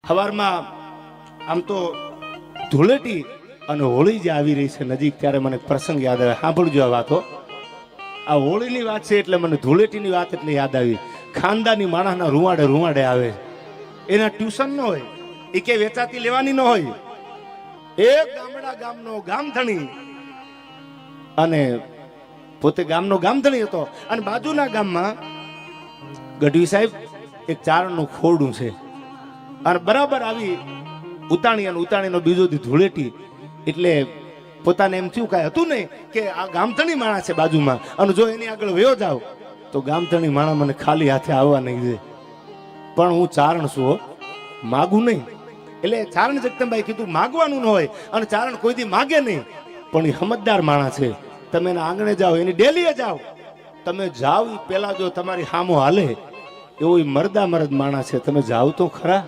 સવારમાં આમ તો ધૂળેટી અને હોળી જે આવી રહી છે નજીક, ત્યારે મને પ્રસંગ યાદ આવે. સાંભળજો આ વાતો. આ હોળીની વાત છે એટલે મને ધૂળેટીની વાત એટલે યાદ આવી. ખાનદાની માણસના રૂવાડે રૂવાડે આવે, એના ટ્યુશન ન હોય, એ કે વેચાતી લેવાની ન હોય. એક ગામડા ગામનો ગામધણી, અને પોતે ગામનો ગામધણી હતો, અને બાજુના ગામમાં ગઢવી સાહેબ એક ચારણનું ખોરડું છે, અને બરાબર આવી ઉતાણી, અને ઉતાણીનો બીજો દી ધૂળેટી. એટલે પોતાને એમ થયું કાંઈ હતું નહીં કે આ ગામધણી માણસ છે બાજુમાં, અને જો એની આગળ વયો જાવ તો ગામધણી માણસ મને ખાલી હાથે આવવા નહીં દે. પણ હું ચારણ છું, માગું નહીં. એટલે ચારણ જગદંબાઈ કીધું માગવાનું ન હોય, અને ચારણ કોઈ દી માગે નહીં. પણ એ સમજદાર માણસ છે. તમે એના આંગણે જાઓ, એની ડેલીએ જાઓ, તમે જાઓ એ પેલા જો તમારી સામો હાલે એવો મરદા મરદ માણસ છે. તમે જાઓ તો ખરા.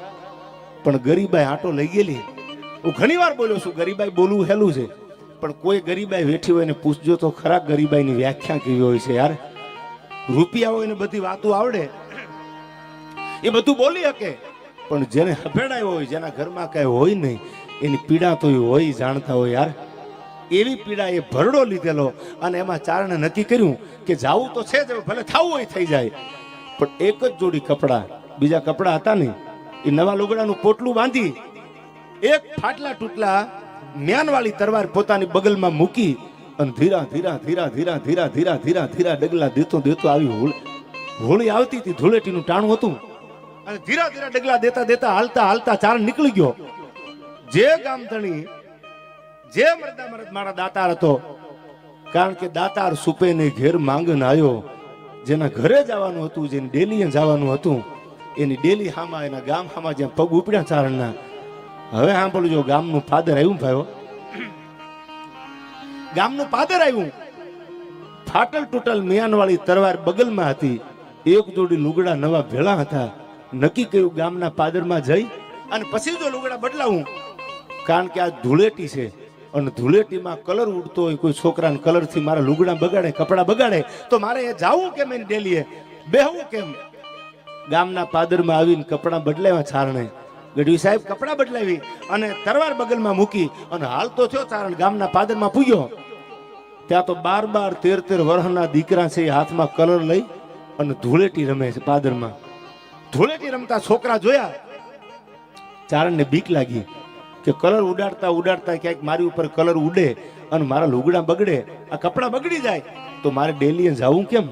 પણ ગરીબાઈ આટો લઈ ગયેલી. હું ઘણી વાર બોલ્યો છું, ગરીબાઈ બોલવું હેલું છે, પણ કોઈ ગરીબાઈ વેઠી હોય ને પૂછજો તો ખરા ગરીબાઈની વ્યાખ્યા કેવી હોય છે યાર. રૂપિયા હોય ને બધી વાતો આવડે, એ બધું બોલી શકે, પણ જેને હભેડાયો હોય, જેના ઘરમાં કઈ હોય નહીં, એની પીડા તો હોય, જાણતા હોય યાર. એવી પીડા એ ભરડો લીધેલો, અને એમાં ચારણે નક્કી કર્યું કે જાવું તો છે જ, ભલે થવું હોય થઈ જાય. પણ એક જ જોડી કપડા, બીજા કપડા હતા નહીં. એ નવા લુગડાનું પોટલું બાંધી એક ફાટલા તૂટલા મ્યાનવાળી તરવાર પોતાની બગલમાં મૂકી, અને ધીરા ધીરા ધીરા ધીરા ધીરા ધીરા ધીરા ધીરા ડગલા દેતો દેતો આવી. હોળી આવતી હતી, ધૂળેટીનું ટાણું હતું, અને ધીરા ધીરા ડગલા દેતા દેતા હાલતા હાલતા ચારણ નીકળી ગયો. જે ગામધણી, જે મરદા મરદ મારા દાતાર હતો, કારણ કે દાતાર સુપે ને ઘેર માંગન આવ્યો. જેના ઘરે જવાનું હતું, જેની ડેલીએ જવાનું હતું, એની ડેલી હામાં, એના ગામ હામાં જ્યાં પગ ઉપડ્યા ચારણના. હવે સાંભળજો, ગામનું પાદર આવ્યું ભાઈઓ, ગામનું પાદર આવ્યું. ફાટલ તૂટલ મિયાનવાળી તરવાર બગલમાં હતી, એક જોડી લુગડા નવા ભેળા હતા. નક્કી કર્યું ગામના પાદરમાં જઈ અને પછી જો લુગડા બદલાવું, કારણ કે આ ધૂળેટી છે, અને ધૂળેટીમાં કલર ઉડતો હોય, કોઈ છોકરાને કલરથી મારા લુગડા બગાડે, કપડા બગાડે, તો મારે એ જાવું કેમ, એની ડેલીએ બેહવું કેમ. ગામના પાદરમાં આવીને કપડા બદલાવ્યા ચારણે. ગઢવી સાહેબ કપડા બદલાવી અને તરવાર બગલમાં મૂકી અને હાલતો થયો ચારણ ગામના પાદરમાં પૂગ્યો. ત્યાં તો 12-13 વર્ષના દીકરા છે, એ હાથમાં કલર લઈ અને ધૂળેટી રમે છે પાદરમાં. ધૂળેટી રમતા છોકરા જોયા, ચારણને બીક લાગી કે કલર ઉડાડતા ઉડાડતા ક્યાંક મારી ઉપર કલર ઉડે અને મારા લુગડા બગડે, આ કપડા બગડી જાય, તો મારે ડેલીએ જવું કેમ.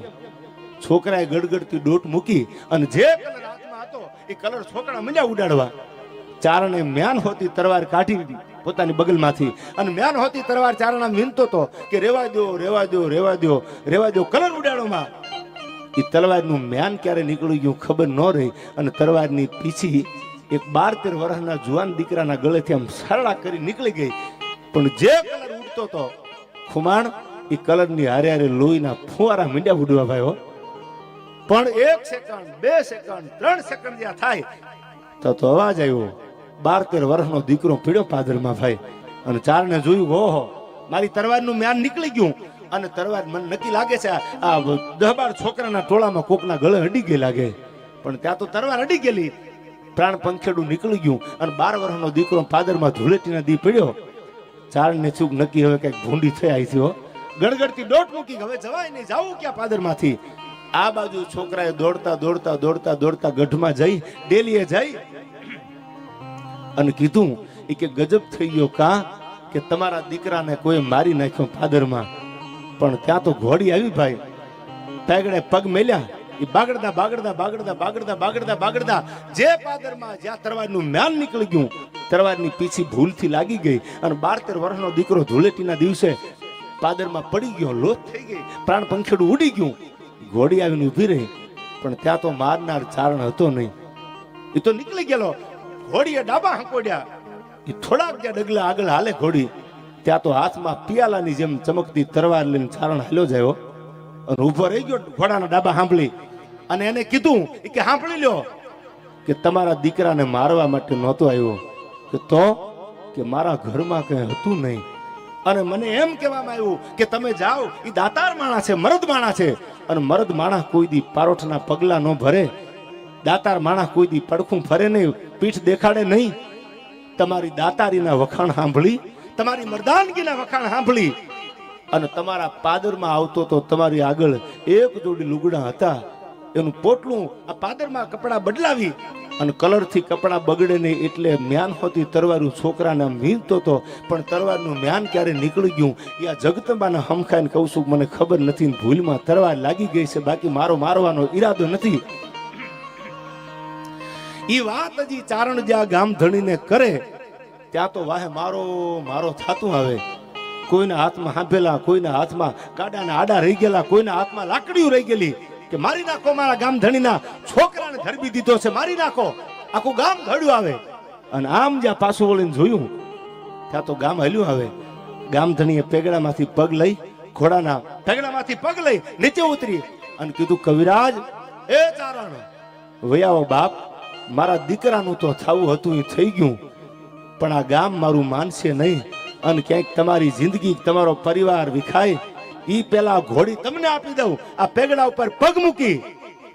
છોકરાએ ગડગડતી ડોટ મૂકી અને જે કલર હાથમાં હતો એ કલર છોકરા મંડ્યા ઉડાડવા. ચારણે મ્યાન હોતી તરવાર કાઢી પોતાની બગલમાંથી, અને મ્યાન હોતી તરવાર ચારણ વિનતો હતો કે રેવા દો રેવા દો રેવા દો રેવા દો, કલર ઉડાડોમાં. એ તલવારનું મ્યાન ક્યારે નીકળી ગયું ખબર ન રહી, અને તરવારની પીછી એક 12-13 વર્ષના જુવાન દીકરાના ગળેથી આમ સરળા કરી નીકળી ગઈ. પણ જે કલર ઉડતો હતો ખુમાણ, એ કલરની હારે હારે લોહીના ફુવારા મીંડ્યા ઉડવા ભાઈઓ. પણ 1 સેકન્ડ, 2 સેકન્ડ, 3 સેકન્ડ જ્યાં થાય તો અવાજ આવ્યો. 12-13 વર્ષનો દીકરો પીડ્યો પાદરમાં ભાઈ. અને ચારણે જોયું, ઓહો, મારી તરવારનું મ્યાન નીકળી ગયું. અને તરવાર મને નક્કી લાગે છે આ 10-12 છોકરાના ટોળામાં કોકના ગળે અડી ગઈ લાગે. પણ ત્યાં તો તરવાર અડી ગયેલી, પ્રાણ પંખેડું નીકળી ગયું. અને 12 વર્ષનો દીકરો પાદરમાં ધૂળેટીના દી પડ્યો. ચારણને ચૂક નક્કી, હવે કઈક ભૂંડી થઈ આવી થયો. ગડગડતી દોટ મૂકી, હવે જવાય નહીં, જાવું ક્યાં પાદરમાંથી. આ બાજુ છોકરાએ દોડતા દોડતા દોડતા દોડતા ગઢમાં જઈ, ડેલીએ જઈ અને કીધું કે ગજબ થઈ ગયો કા, કે તમારા દીકરાને કોઈ મારી નાખ્યો પાદરમાં. પણ ત્યાં તો ઘોડી આવી ભાઈ, પેગડે પગ મેલ્યા, એ બાગડતા બાગડતા બાગડતા બાગડતા બાગડતા બાગડતા જે પાદરમાં જ્યાં તરવારનું મ્યાન નીકળી ગયું, તરવારની પીછી ભૂલથી લાગી ગઈ. અને 12-13 વર્ષનો દીકરો ધૂળેટીના દિવસે પાદરમાં પડી ગયો, લોથ થઈ ગઈ, પ્રાણ પંખેડું ઉડી ગયું. ઘોડી આવીને ઊભી રહી, પણ ત્યાં તો મારનાર ચારણ હતો નહીં. એ તો નીકળી ગયેલો. ઘોડીએ ડાબા હંકોડ્યા, એ થોડાક જ્યાં ડગલા આગળ હાલે ઘોડી, ત્યાં તો હાથમાં પિયાલાની જેમ ચમકતી તરવાર લઈને ચારણ હાલ્યો જાય. અને ઉભો રહી ગયો, ઘોડાના ડાબા સાંભળી, અને એને કીધું કે સાંભળી લ્યો, કે તમારા દીકરાને મારવા માટે નહોતો આવ્યો, કે મારા ઘરમાં કઈ હતું નહીં. અને મને એમ કહેવામાં આવ્યું કે તમે જાઓ, એ દાતાર માણસ છે, મરદ માણસ છે, અને મરદ માણસ કોઈ દી પારોઠના પગલા ન ભરે. દાતાર માણસ કોઈ દી પડખું ફરે નહીં, પીઠ દેખાડે નહીં. તમારી દાતારીના વખાણ સાંભળી, તમારી મર્દાનગીના વખાણ સાંભળી અને તમારા પાદરમાં આવતો તો તમારી આગળ એક જોડી લુગડા હતા, એનું પોટલું આ પાદરમાં કપડા બદલાવી અને કલરથી કપડા બગડે નહીં એટલે મ્યાન હોતી તરવારું છોકરાને મીનતો હતો, પણ તરવારનું મ્યાન ક્યારે નીકળી ગયું એ આ જગતબાના હમખાઈને કહું છું, મને ખબર નથી. ભૂલમાં તરવાર લાગી ગઈ છે, બાકી મારો મારવાનો ઈરાદો નથી. એ વાત હજી ચારણ જ્યાં ગામ ધણીને કરે ત્યાં તો વાહે મારો મારો થાતું આવે. કોઈના હાથમાં હાંભેલા, કોઈના હાથમાં કાડાના આડા રહી ગયેલા, કોઈના હાથમાં લાકડીઓ રહી ગયેલી કે મારી નાખો, મારા ગામ ધણીના છોકરાને ધરબી દીધો છે, મારી નાખો. આખું ગામ ધડ્યું આવે અને આમ જ્યાં પાછું વળીને જોયું ત્યાં તો ગામ હલ્યું આવે. ગામ ધણીએ પેગડામાંથી પગ લઈ, ઘોડાના પેગડામાંથી પગ લઈ નીચે ઉતરી અને કીધું, કવિરાજ એ ચારણ વયાવો બાપ, મારા દીકરાનું તો થવું હતું એ થઈ ગયું, પણ આ ગામ મારું માનશે નહીં અને ક્યાંક તમારી જિંદગી, તમારો પરિવાર વિખાય ઈ પેલા ઘોડી તમને આપી દઉં, આ પેગડા ઉપર પગ મૂકી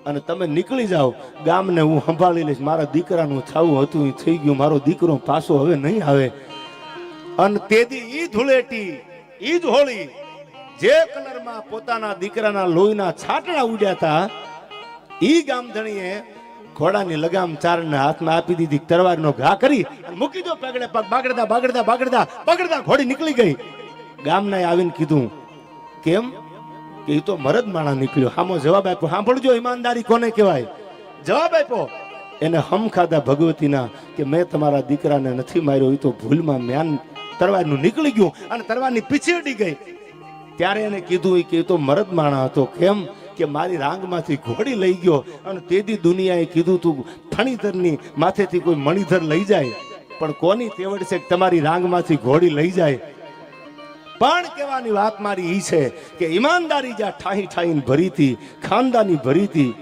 અને તમે નીકળી જાઓ. ગામને હું સંભાળી લઈશ, મારા દીકરાનું થવું હતું એ થઈ ગયું, મારો દીકરો પાછો હવે નહીં આવે. અને તેથી ઈ ધૂળેટી, ઈ જ હોળી, જે કલરમાં પોતાના દીકરાના લોહીના છાટડા ઉડ્યા હતા, ઈ ગામધણીએ ઘોડાની લગામ ચારણના હાથમાં આપી દીધી, તરવારનો ઘા કરી અને મૂકી દો પેગડે પગ. બાગડતા બાગડતા બાગડતા બાગડતા ઘોડી નીકળી ગઈ. ગામના આવીને કીધું, કેમ? કે એ તો મરદ માણા નીકળ્યો. હામો જવાબ આપ્યો. સાંભળજો, ઈમાનદારી કોને કહેવાય. જવાબ આપ્યો એને હમ ખાધા ભગવતીના કે મેં તમારા દીકરાને નથી માર્યો, એ તો ભૂલમાં મ્યાન તરવારનું નીકળી ગયું અને તરવારની પીછેડી ગઈ. ત્યારે એને કીધું કે એ તો મરદ માણા હતો. કેમ? કે મારી રાંગમાંથી ઘોડી લઈ ગયો અને તેથી દુનિયાએ કીધું તું ફણીધરની માથેથી કોઈ મણિધર લઈ જાય, પણ કોની તેવડ છે કે તમારી રાંગમાંથી ઘોડી લઈ જાય. પણ કહેવાની વાત મારી ઈ છે કે ઈમાનદારી જ્યાં ઠાહી ઠાહીને ભરી હતી, ખાનદાની ભરી હતી.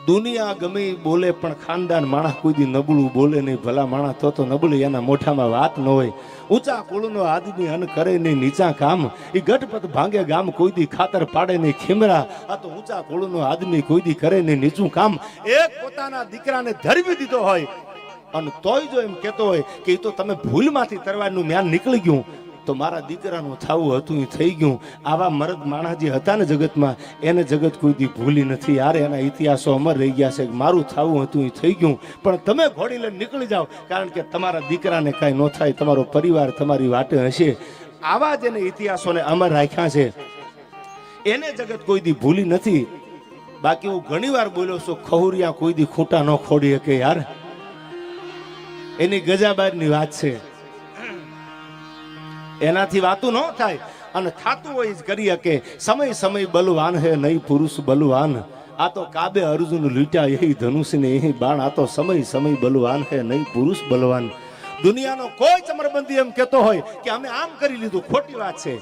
દુનિયા ગમે બોલે પણ ખાનદાન માણસ કોઈ દી નબળું બોલે નહીં. ભલા માણસ તો નબળું એના મોઢામાં વાત ન હોય. ઊંચા કુળનો આદમી અન કરે નહીં નીચા કામ, એ ગટપત ભાંગે ગામ કોઈ દી ખાતર પાડે નહીં ખીમરા. આ તો ઊંચા કુળનો આદમી કોઈ દી કરે નહીં નીચું કામ. એક પોતાના દીકરાને ધરવી દીધો હોય અને તોય જો એમ કહેતો હોય કે એ તો તમે ભૂલમાંથી તરવારનું મ્યાન નીકળી ગયું, તો મારા દીકરાનું થવું હતું એ થઈ ગયું. આવા મરદ માણસ જે હતા ને જગતમાં, એને જગત કોઈ દી ભૂલી નથી. યાર એના ઇતિહાસો અમર રહી ગયા છે કે મારું થવું હતું એ થઈ ગયું, પણ તમે ઘોડી લઈને નીકળી જાઓ, કારણ કે તમારા દીકરાને કાંઈ ન થાય, તમારો પરિવાર તમારી વાટે હશે. આવા જ એને ઇતિહાસોને અમર રાખ્યા છે, એને જગત કોઈ દી ભૂલી નથી. બાકી હું ઘણી વાર બોલ્યો છું, ખહુરિયા કોઈ દી ખૂટા ન ખોડી શકે. યાર એની ગજાબારની વાત છે, એનાથી વાતું ન થાય અને થાતું હોય જ કરી શકે. સમય સમય બલવાન હે નહીં પુરુષ બલવાન, આ તો કાબે અર્જુન લૂટ્યા એ ધનુષ ને એ બાણ. આ તો સમય સમય બલવાન હે નહીં પુરુષ બલવાન. દુનિયાનો કોઈ ચમરબંધી એમ કહેતો હોય કે અમે આમ કરી લીધું, ખોટી વાત છે.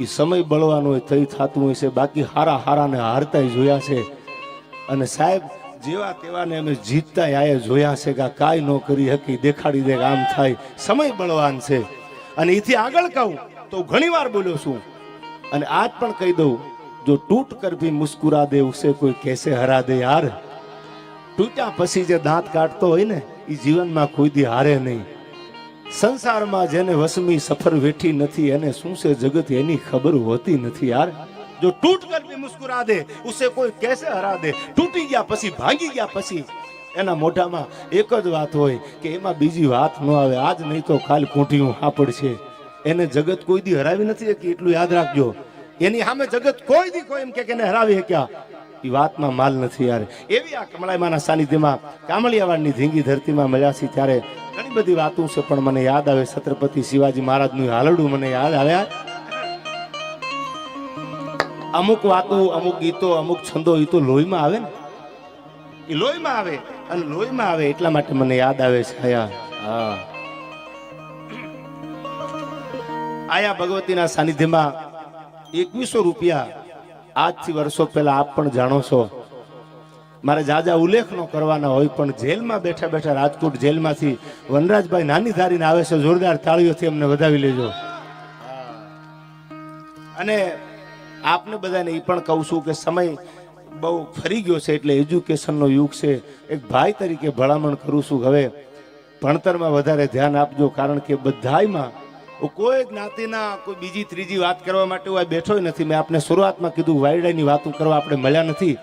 એ સમય બળવાનો હોય થઈ થતું હોય છે. બાકી હારા હારાને હારતા જોયા છે અને સાહેબ જેવા તેવાને અમે જીતતા આયા જોયા છે કે આ કાંઈ ન કરી શકી, દેખાડી દે આમ થાય. સમય બળવાન છે. અને એથી આગળ કહું તો ઘણી વાર બોલ્યો છું અને આજ પણ કહી દઉં, જો ટૂટ કર ભી મુસ્કુરા દે ઉસે કોઈ કેસે હરા દે. યાર તૂટ્યા પછી જે દાંત કાઢતો હોય ને એ જીવનમાં કોઈ દી હારે નહીં. સંસારમાં જેને વસમી સફર વેઠી નથી, એને શું છે જગત એની ખબર હોતી નથી. યાર જો ટૂટ કર ભી મુસ્કુરા દે ઉસે કોઈ કેસે હરા દે. તૂટી ગયા પછી, ભાંગી ગયા પછી એના મોઢામાં એક જ વાત હોય કે એમાં બીજી વાત ન આવે. આજ નહીં તો કાલ કોઠીયું હાપડ છે. એને જગત કોઈ દી હરાવી નથી કે એટલું યાદ રાખજો. એની સામે જગત કોઈ દી કોઈ એમ કે એને હરાવી ક્યાં, એ વાતમાં માલ નથી. યાર એવી આ કમળાઈમાના સાનિધ્યમાં કામળિયાવાડની ધીંગી ધરતીમાં મળ્યા છે ત્યારે ઘણી બધી વાતો છે, પણ મને યાદ આવે છત્રપતિ શિવાજી મહારાજનું હાલડું મને યાદ આવ્યા. અમુક વાતો, અમુક ગીતો, અમુક છંદો એ તો લોહીમાં આવે ને, એ લોહીમાં આવે અને લોહીમાં આવે એટલા માટે મને યાદ આવે છે. આયા ભગવતીના સાનિધ્યમાં 2100 રૂપિયા આજથી વર્ષો પહેલા આપ પણ જાણો છો. મારે જાજા ઉલ્લેખ ન કરવાના હોય, પણ જેલમાં બેઠા બેઠા રાજકોટ જેલમાંથી વનરાજભાઈ નાની ધારીને આવે છે. જોરદાર તાળીઓથી અમને વધાવી લેજો. અને આપને બધાને એ પણ કહું છું કે સમય બહુ ફરી ગયો છે એટલે એજ્યુકેશનનો યુગ છે. એક ભાઈ તરીકે ભલામણ કરું છું, હવે ભણતરમાં વધારે ધ્યાન આપજો, કારણ કે બધાયમાં કોઈ જ્ઞાતિના કોઈ બીજી ત્રીજી વાત કરવા માટે હું બેઠો નથી. મેં આપને શરૂઆતમાં કીધું વાયડાની વાતો કરવા આપણે મળ્યા નથી,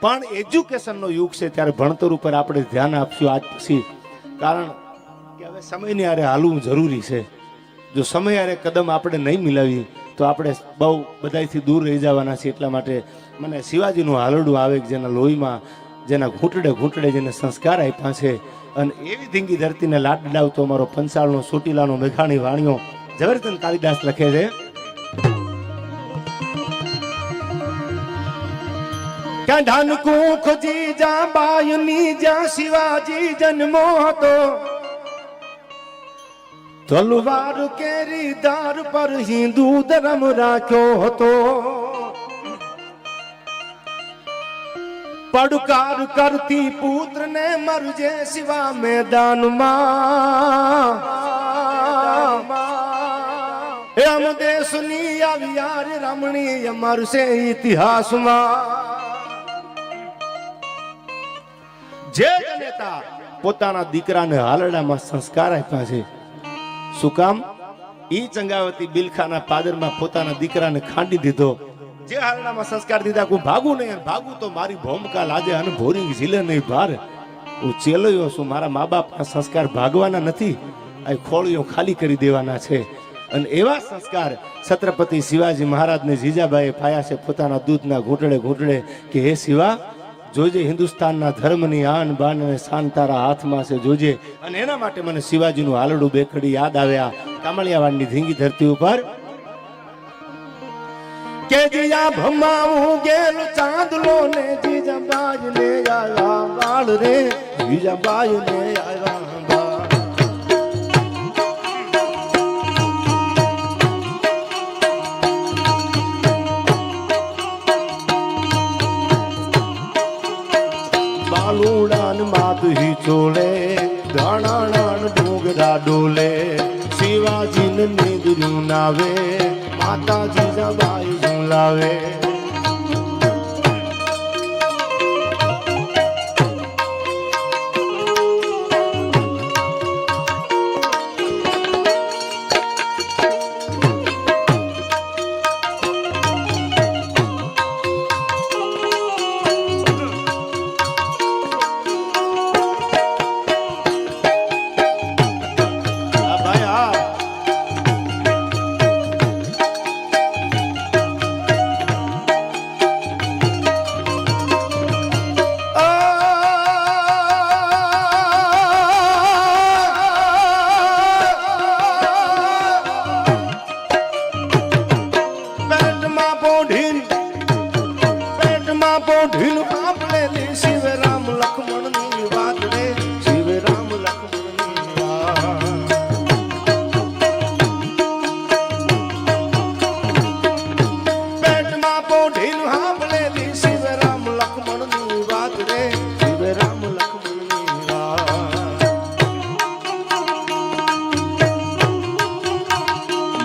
પણ એજ્યુકેશનનો યુગ છે ત્યારે ભણતર ઉપર આપણે ધ્યાન આપશું આજ પછી, કારણ કે હવે સમયની આરે હાલવું જરૂરી છે. જો સમય આરે કદમ આપણે નહીં મિલાવી તો આપણે બહુ બધાથી દૂર રહી જવાના છે. એટલા માટે મને શિવાજીનું હાલરડું આવે કે જેના લોહીમાં, જેના ઘૂંટડે ઘૂંટડે જેને સંસ્કાર આપ્યા છે, અને એવી ધીંગી ધરતીને લાટ ડાવતો અમારો પંચાળનો ચોટીલાનો મેઘાણી વાણિયો ઝવેરચંદ કાલિદાસ લખે છે કે ધન કુખ જી જા બાયની જ્યાં શિવાજી જન્મો હતો, તલવાર કેરી દાર પર હિન્દુ ધર્મ રાખ્યો હતો, પડકાર કરતી પુત્ર ને મરજે શિવા મેદાનમાં, એમ દેશની આવી યાર રમણી અમરશે ઇતિહાસમાં. જે જનેતા પોતાના દીકરાને હાલરડામાં સંસ્કાર આપ્યા છે, શું કામ? ઈ ચંગાવતી બિલખાના પાદરમાં પોતાના દીકરાને ખાંડી દીધો. જે હાલરડામાં સંસ્કાર દીધા, હું ભાગું નહીં, ભાગું તો મારી ભોમકા લાજે અને ભોરિંગ ઝીલે નહીં ભાર. હું ચેલ્યો છું, મારા મા બાપના સંસ્કાર ભાગવાના નથી, આ ખોળીઓ ખાલી કરી દેવાના છે. અને એવા સંસ્કાર છત્રપતિ શિવાજી મહારાજને જીજાબાઈએ પાયા છે પોતાના દૂધના ઘૂંટડે ઘૂંટડે કે હે શિવા, જોજે હિન્દુસ્તાનના ધર્મની આન બાન અને શાન તારા હાથમાં છે, જોજે. અને એના માટે મને શિવાજીનું હાલડું બેખડી યાદ આવ્યા કામળિયાવાડની ધીંગી ધરતી ઉપર કે જીયા ભમાવું ગેલ ચાંદલો ને જીજાબાઈ ને આવ્યા બાળ રે, જીજાબાઈ ને આવ્યા. બાલુડાન માધુહી ચોલે, ધાણાણાન ડુંગરા ડોલે, શિવાજીને નીંદર્યું નાવે, માતાજી જબાઈ ઝુલાવે.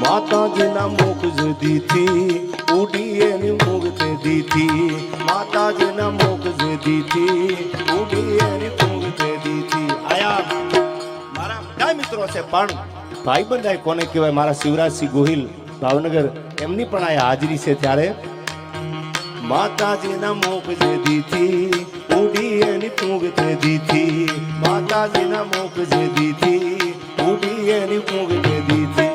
માતાજીના મુખ દીથી ઉડી એની મુખ દીથી, માતાજીના મુખ દીથી ઉડી એની મુખ દીથી. આયા મારા બધા મિત્રો છે, પણ ભાઈ બંધાય કોને કહેવાય, મારા શિવરાજસિંહ ગોહિલ ભાવનગર, એમની પણ આયા હાજરી છે. ત્યારે માતાજીના મુખ દીથી ઉડી એની મુખ દીથી, માતાજીના મુખ દીથી ઉડી એની મુખ દીથી.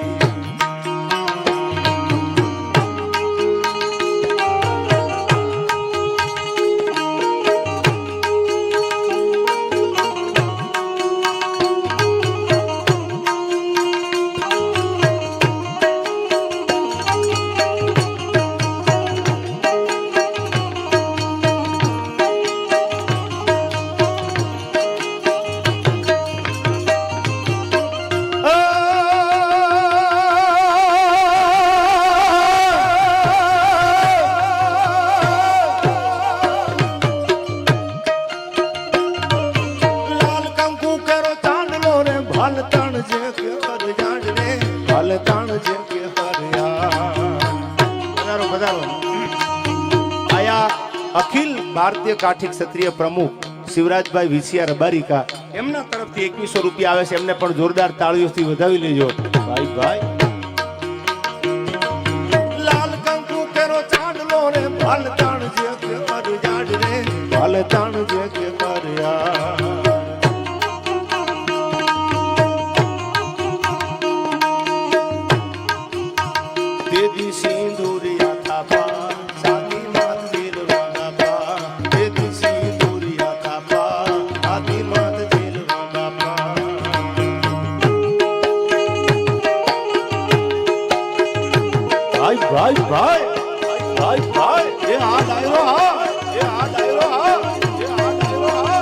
અખિલ ભારતીય કાઠી ક્ષત્રિય પ્રમુખ શિવરાજભાઈ વિસિયા રબારિકા એમના તરફથી 2100 રૂપિયા આવે છે. એમને પણ જોરદાર તાળીઓથી વધાવી લેજો ભાઈ ભાઈ. લાલ કંકુ કેરો ચાંદલો રે ભાલ તાણ જે કે કર જાડ રે ભાલ તાણ જે કે કર્યા તેદી સિંદુરિયા થાપા સાદી માત દિલવાના પા તેદી સિંદુરિયા થાપા સાદી માત દિલવાના પા. ભાઈ ભાઈ ભાઈ ભાઈ ભાઈ એ આ ડાયરો હા એ આ ડાયરો હા એ આ ડાયરો હા.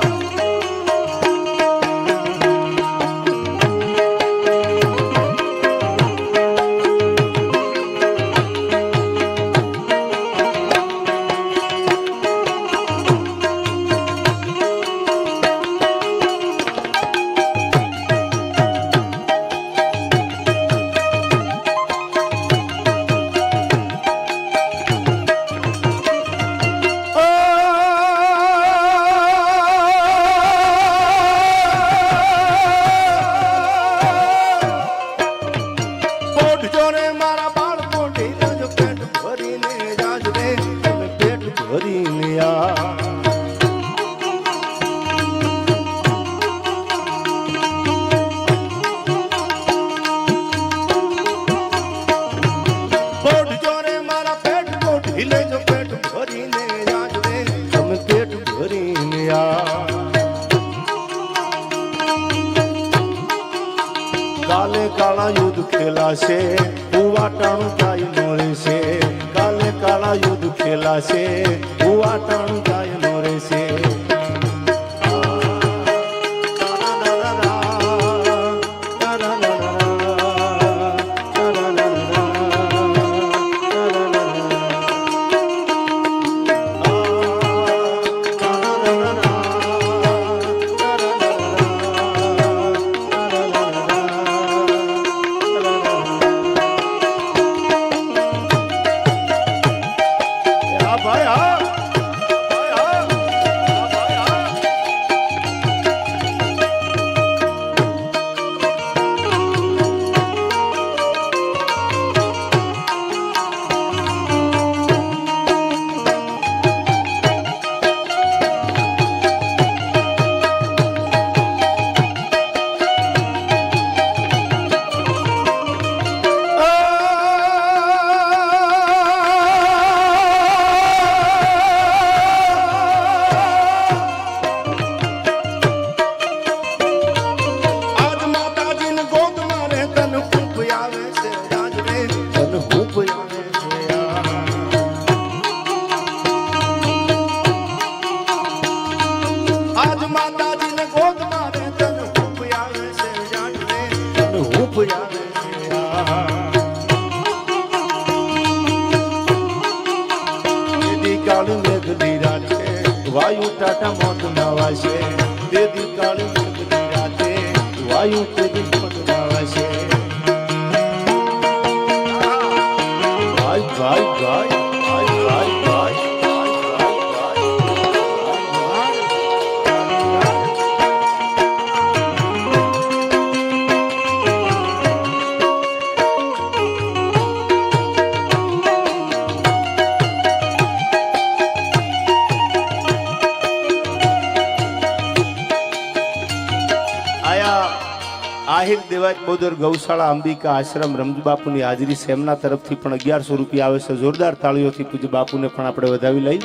કાલે કાળા યુદ્ધ ખેલાશે ઉવાટાણું ગાય નો રહેશે. કાલે કાળા યુદ્ધ ખેલાશે ઉવાટાણું ગાય નો રહેશે. વાયુ ટાટા મોત નવાશે તેદી કાળી મેઘની રાતે વાયુ તેદી મોત નવાશે. ભાઈ ભાઈ ભાઈ ભાઈ ભાઈ ભાઈ આહિર દેવાજ બોદર ગૌશાળા અંબિકા આશ્રમ રમજ બાપુની હાજરી છે. એમના તરફથી પણ 1100 રૂપિયા આવે છે. જોરદાર તાળીઓથી પૂજ્ય બાપુને પણ આપણે વધાવી લઈ.